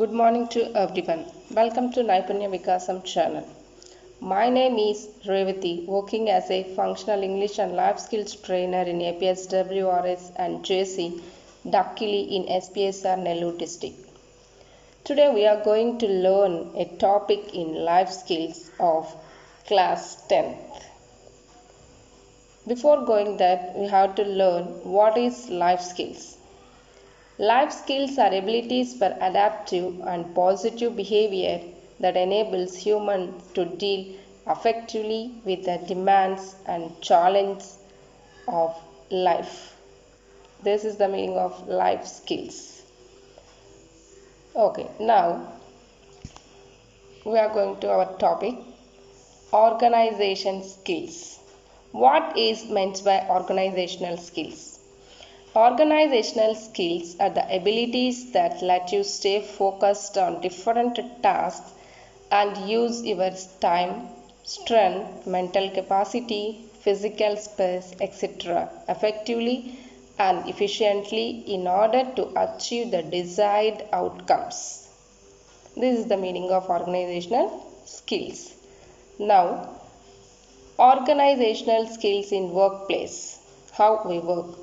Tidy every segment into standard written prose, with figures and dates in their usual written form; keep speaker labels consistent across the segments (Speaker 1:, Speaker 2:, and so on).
Speaker 1: Good morning to everyone. Welcome to Naipunya Vikasam channel. My name is Revati, working as a functional English and life skills trainer in APS WRS and JC Dakkili in SPSR Nellore district. Today we are going to learn a topic in life skills of class 10th. Before going that, we have to learn what is life skills. Life skills are abilities for adaptive and positive behavior that enables humans to deal effectively with the demands and challenges of life. This is the meaning of life skills. Okay, now we are going to our topic, organization skills. What is meant by organizational skills? Organizational skills are the abilities that let you stay focused on different tasks and use your time, strength, mental capacity, physical space, etc. effectively and efficiently in order to achieve the desired outcomes. This is the meaning of organizational skills. Now, organizational skills in workplace. How we work.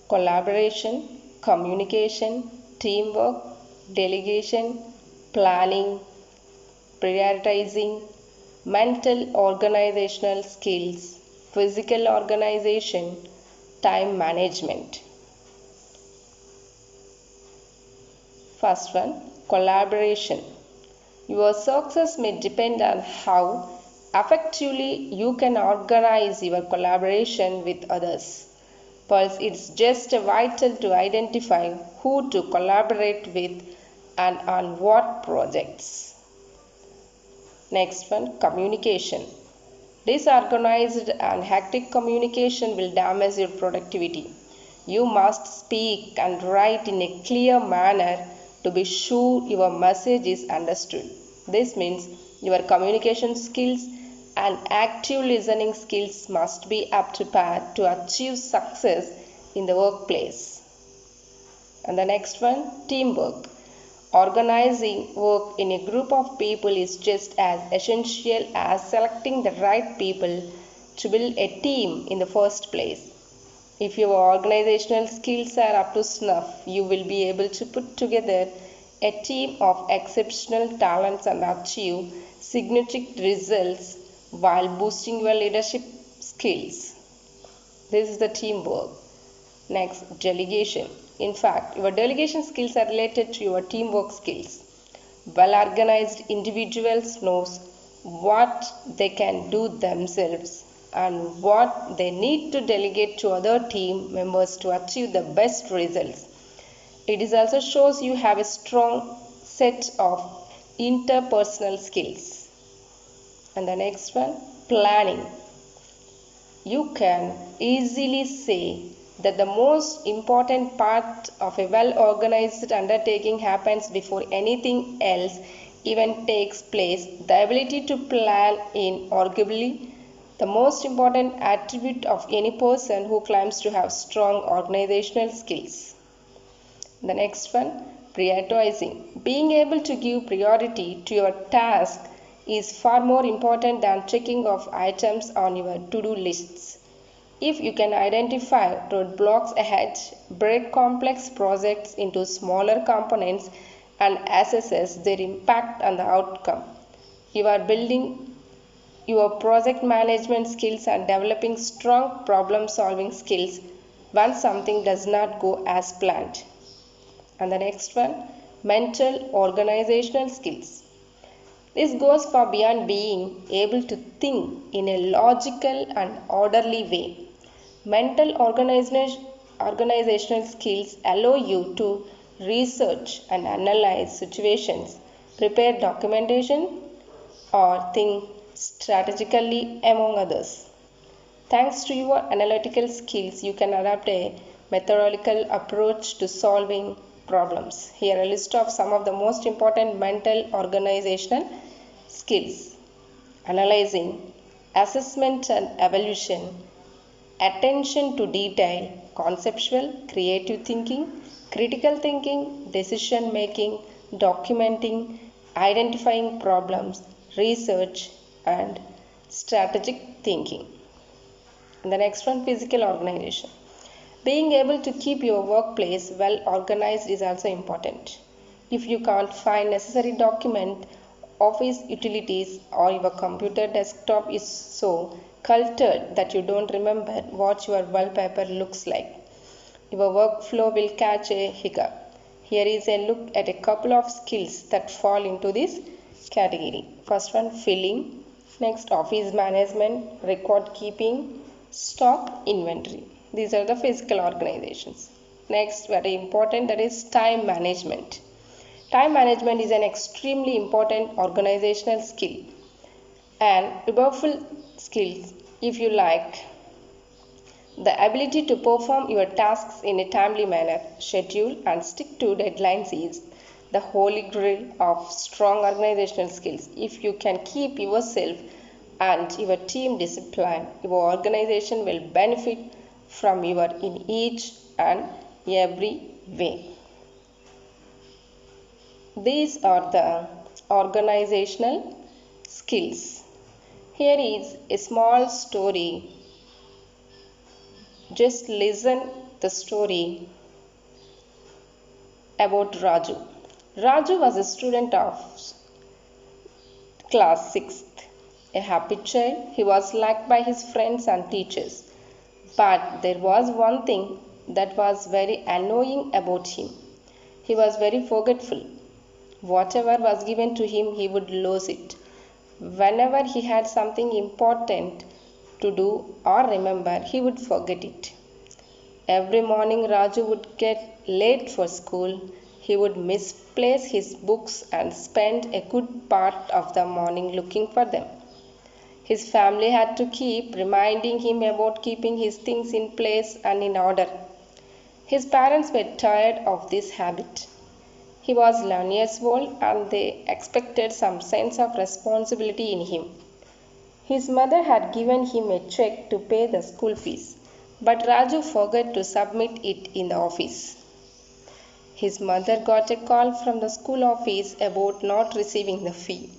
Speaker 1: Collaboration, communication, teamwork, delegation, planning, prioritizing, mental organizational skills, physical organization, time management. First one, collaboration. Your success may depend on how effectively you can organize your collaboration with others. But it's just vital to identify who to collaborate with and on what projects. Next one, communication. Disorganized and hectic communication will damage your productivity. You must speak and write in a clear manner to be sure your message is understood. This means your communication skills and active listening skills must be up to par to achieve success in the workplace. And the next one, teamwork. Organizing work in a group of people is just as essential as selecting the right people to build a team in the first place. If your organizational skills are up to snuff, you will be able to put together a team of exceptional talents and achieve significant results while boosting your leadership skills. This is the teamwork. Next, delegation. In fact, your delegation skills are related to your teamwork skills. Well-organized individuals knows what they can do themselves and what they need to delegate to other team members to achieve the best results. It also shows you have a strong set of interpersonal skills. And the next one, planning. You can easily say that the most important part of a well-organized undertaking happens before anything else even takes place. The ability to plan is arguably the most important attribute of any person who claims to have strong organizational skills. The next one, prioritizing. Being able to give priority to your task is far more important than checking off items on your to-do lists. If you can identify roadblocks ahead, break complex projects into smaller components, and assess their impact on the outcome, you are building your project management skills and developing strong problem-solving skills when something does not go as planned. And the next one, mental organizational skills. This goes far beyond being able to think in a logical and orderly way. Mental organizational skills allow you to research and analyze situations, prepare documentation, or think strategically among others. Thanks to your analytical skills, you can adapt a methodical approach to solving problems. Here a list of some of the most important mental organizational skills: analyzing, assessment and evaluation, attention to detail, conceptual, creative thinking, critical thinking, decision making, documenting, identifying problems, research, and strategic thinking. And the next one, physical organization. Being able to keep your workplace well organized is also important. If you can't find necessary document, office utilities, or your computer desktop is so cluttered that you don't remember what your wallpaper looks like, your workflow will catch a hiccup. Here is a look at a couple of skills that fall into this category. First one, filling. Next, office management, record keeping, stock inventory. These are the physical organizations. Next, very important, that is time management. Time management is an extremely important organizational skill and powerful skill, if you like. The ability to perform your tasks in a timely manner, schedule, and stick to deadlines is the holy grail of strong organizational skills. If you can keep yourself and your team disciplined, your organization will benefit from you in each and every way. These are the organizational skills. Here is a small story. Just listen the story about Raju. Raju was a student of class 6th, a happy child. He was liked by his friends and teachers. But there was one thing that was very annoying about him. He was very forgetful. Whatever was given to him, he would lose it. Whenever he had something important to do or remember, he would forget it. Every morning Raju would get late for school. He would misplace his books and spend a good part of the morning looking for them. His family had to keep reminding him about keeping his things in place and in order. His parents were tired of this habit. He was 11 years old and they expected some sense of responsibility in him. His mother had given him a check to pay the school fees, but Raju forgot to submit it in the office. His mother got a call from the school office about not receiving the fee.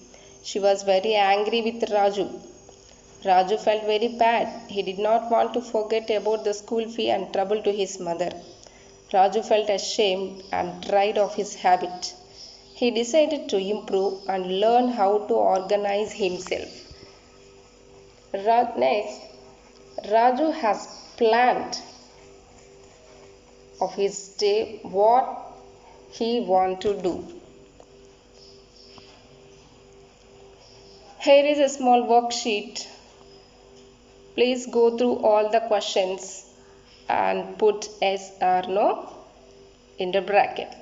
Speaker 1: She was very angry with Raju. Raju felt very bad. He did not want to forget about the school fee and trouble to his mother. Raju felt ashamed and tried of his habit. He decided to improve and learn how to organize himself. Next, Raju has planned of his day what he want to do. Here is a small worksheet. Please go through all the questions and put yes or no in the bracket.